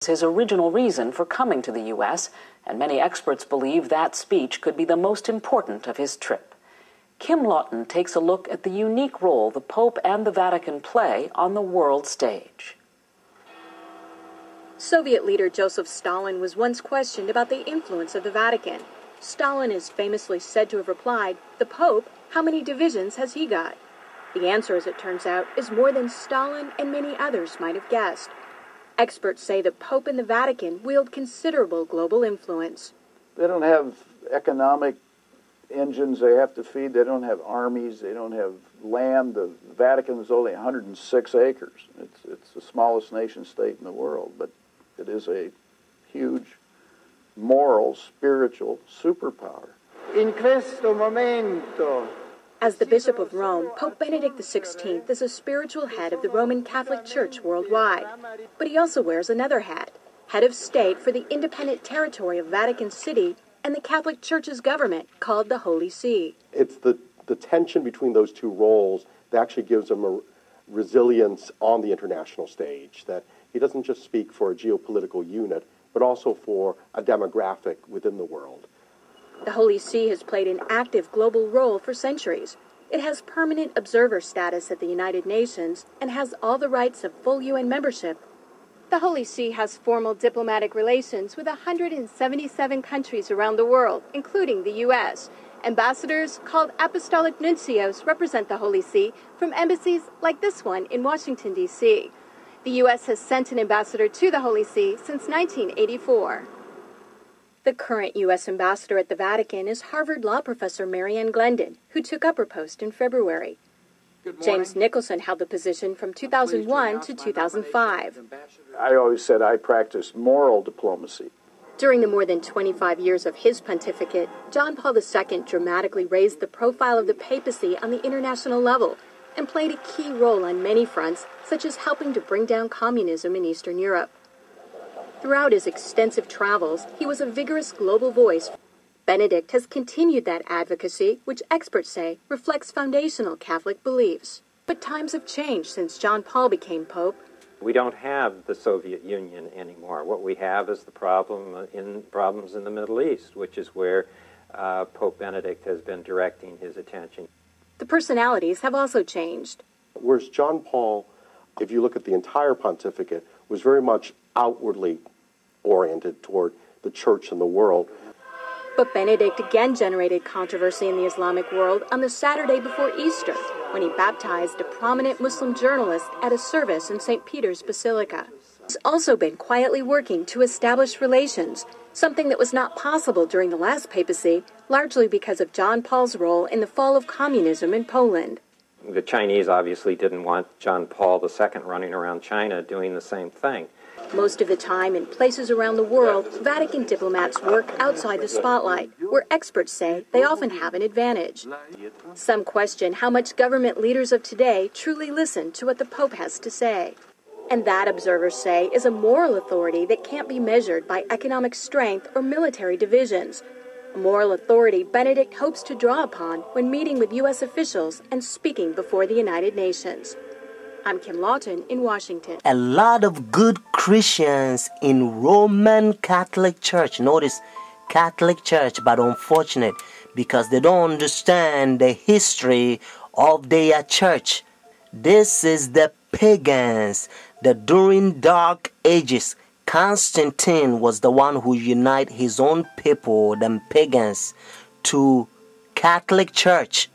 his original reason for coming to the U.S., and many experts believe that speech could be the most important of his trip. Kim Lawton takes a look at the unique role the Pope and the Vatican play on the world stage. Soviet leader Joseph Stalin was once questioned about the influence of the Vatican. Stalin is famously said to have replied, "The Pope, how many divisions has he got?" The answer, as it turns out, is more than Stalin and many others might have guessed. Experts say the Pope and the Vatican wield considerable global influence. They don't have economic engines they have to feed. They don't have armies. They don't have land. The Vatican is only 106 acres. It's the smallest nation state in the world, but it is a huge moral, spiritual superpower. In questo momento. As the Bishop of Rome, Pope Benedict XVI is a spiritual head of the Roman Catholic Church worldwide. But he also wears another hat, head of state for the independent territory of Vatican City and the Catholic Church's government, called the Holy See. It's the tension between those two roles that actually gives him a resilience on the international stage, that he doesn't just speak for a geopolitical unit, but also for a demographic within the world. The Holy See has played an active global role for centuries. It has permanent observer status at the United Nations and has all the rights of full UN membership. The Holy See has formal diplomatic relations with 177 countries around the world, including the U.S. Ambassadors, called apostolic nuncios, represent the Holy See from embassies like this one in Washington, D.C. The U.S. has sent an ambassador to the Holy See since 1984. The current U.S. ambassador at the Vatican is Harvard law professor Marianne Glendon, who took up her post in February. James Nicholson held the position from 2001 to 2005. I always said I practice moral diplomacy. During the more than 25 years of his pontificate, John Paul II dramatically raised the profile of the papacy on the international level and played a key role on many fronts, such as helping to bring down communism in Eastern Europe. Throughout his extensive travels, he was a vigorous global voice. Benedict has continued that advocacy, which experts say reflects foundational Catholic beliefs. But times have changed since John Paul became Pope. We don't have the Soviet Union anymore. What we have is the problems in the Middle East, which is where Pope Benedict has been directing his attention. The personalities have also changed. Whereas John Paul, if you look at the entire pontificate, was very much outwardly oriented toward the church and the world. But Benedict again generated controversy in the Islamic world on the Saturday before Easter, when he baptized a prominent Muslim journalist at a service in St. Peter's Basilica. He's also been quietly working to establish relations, something that was not possible during the last papacy, largely because of John Paul's role in the fall of communism in Poland. The Chinese obviously didn't want John Paul II running around China doing the same thing. Most of the time, in places around the world, Vatican diplomats work outside the spotlight, where experts say they often have an advantage. Some question how much government leaders of today truly listen to what the Pope has to say. And that, observers say, is a moral authority that can't be measured by economic strength or military divisions. A moral authority Benedict hopes to draw upon when meeting with U.S. officials and speaking before the United Nations. I'm Kim Lawton in Washington. A lot of good Christians in Roman Catholic Church, notice Catholic Church, but unfortunate because they don't understand the history of their church. This is the pagans that during dark ages, Constantine was the one who united his own people, them pagans, to Catholic Church.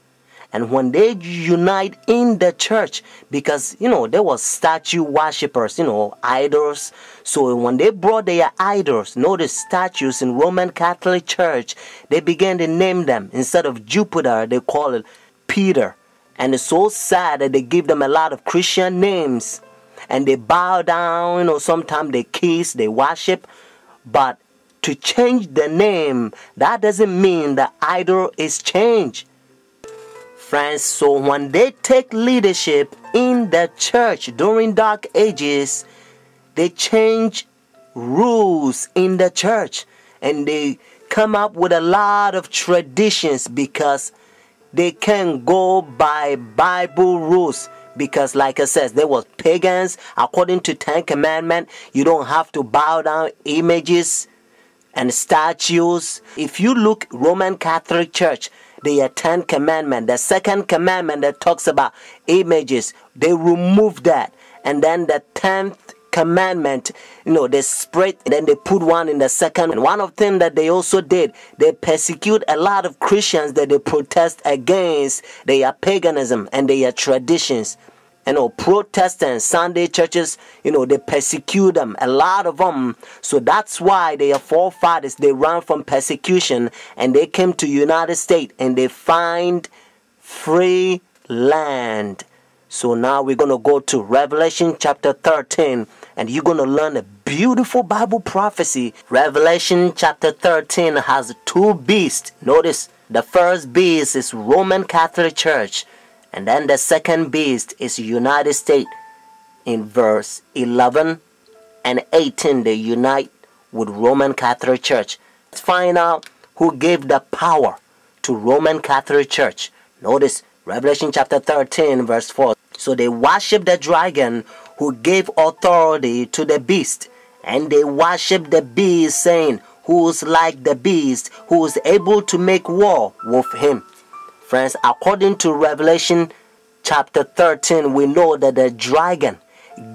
And when they unite in the church, because, there was statue worshippers, idols. So when they brought their idols, notice statues in Roman Catholic Church, they began to name them. Instead of Jupiter, they call it Peter. And it's so sad that they give them a lot of Christian names. And they bow down, sometimes they kiss, they worship. But to change the name, that doesn't mean the idol is changed. Friends, so when they take leadership in the church during dark ages, they change rules in the church. And they come up with a lot of traditions because they can't go by Bible rules. Because like I said, there was pagans. According to 10 Commandments, you don't have to bow down images and statues. If you look Roman Catholic Church, they are 10 Commandments. The second commandment that talks about images, they remove that. And then the 10th commandment, they spread, then they put one in the second. And one of the things that they also did, they persecute a lot of Christians that they protest against their paganism and their traditions. Protestants, Sunday churches, they persecute them, a lot of them. So that's why their forefathers, they ran from persecution and they came to United States and they find free land. So now we're going to go to Revelation chapter 13 and you're going to learn a beautiful Bible prophecy. Revelation chapter 13 has two beasts. Notice the first beast is Roman Catholic Church. And then the second beast is United States. In verse 11 and 18, they unite with Roman Catholic Church. Let's find out who gave the power to Roman Catholic Church. Notice Revelation chapter 13 verse 4. So they worship the dragon who gave authority to the beast. And they worship the beast, saying, who's like the beast, who is able to make war with him. Friends, according to Revelation chapter 13, we know that the dragon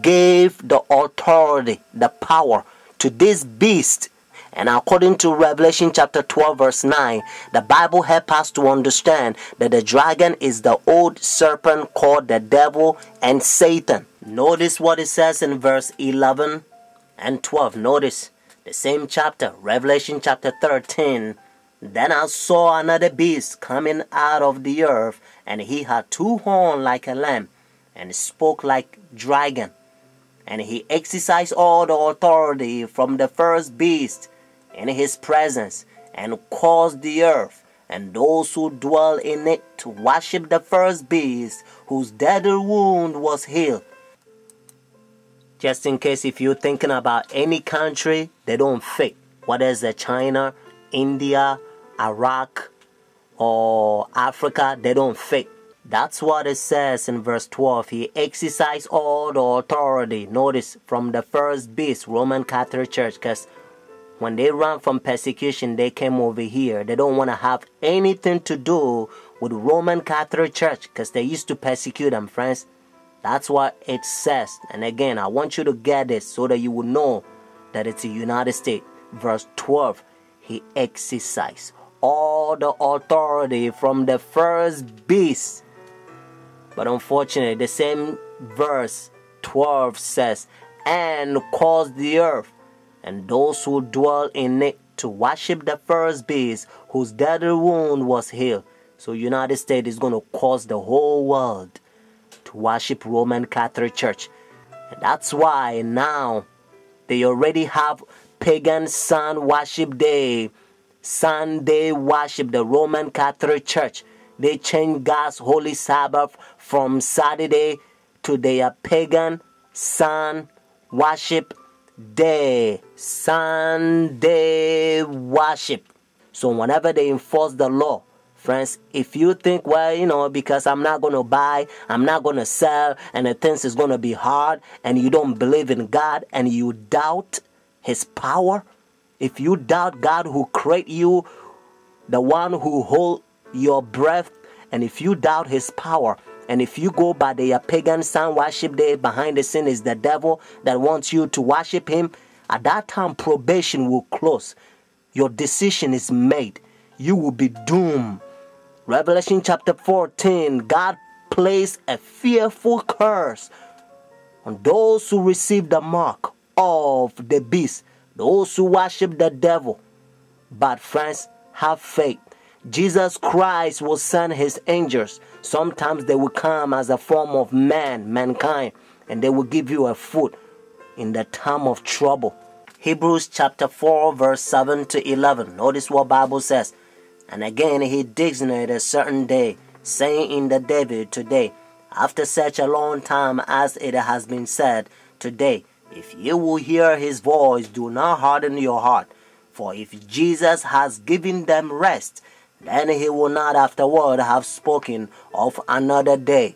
gave the authority, the power to this beast. And according to Revelation chapter 12 verse 9, the Bible helps us to understand that the dragon is the old serpent called the devil and Satan. Notice what it says in verse 11 and 12. Notice the same chapter, Revelation chapter 13. Then I saw another beast coming out of the earth, and he had two horns like a lamb, and spoke like dragon. And he exercised all the authority from the first beast in his presence, and caused the earth and those who dwell in it to worship the first beast, whose deadly wound was healed. Just in case if you're thinking about any country, they don't fit. Whether it's China, India, Iraq, or Africa, they don't fit. That's what it says in verse 12. He exercised all the authority. Notice from the first beast, Roman Catholic Church, because when they ran from persecution, they came over here. They don't want to have anything to do with Roman Catholic Church because they used to persecute them, friends. That's what it says. And again, I want you to get this so that you will know that it's the United States. Verse 12, he exercised all the authority from the first beast. But unfortunately, the same verse 12 says, and caused the earth and those who dwell in it to worship the first beast, whose deadly wound was healed. So United States is going to cause the whole world to worship Roman Catholic Church. And that's why now they already have pagan sun worship day, Sunday worship, the Roman Catholic Church. They changed God's holy Sabbath from Saturday to their pagan sun worship day, Sunday worship. So whenever they enforce the law, friends, if you think, well, because I'm not going to buy, I'm not going to sell, and the things is going to be hard, and you don't believe in God, and you doubt his power, if you doubt God who created you, the one who holds your breath, and if you doubt his power, and if you go by the pagan sun worship day, behind the scene is the devil that wants you to worship him, at that time probation will close. Your decision is made. You will be doomed. Revelation chapter 14, God placed a fearful curse on those who receive the mark of the beast, those who worship the devil. But friends, have faith. Jesus Christ will send his angels. Sometimes they will come as a form of mankind, and they will give you a food in the time of trouble. Hebrews chapter 4 verse 7 to 11. Notice what Bible says. And again he designated a certain day, saying in the David, today, after such a long time as it has been said, today, if you will hear his voice, do not harden your heart. For if Jesus has given them rest, then he will not afterward have spoken of another day.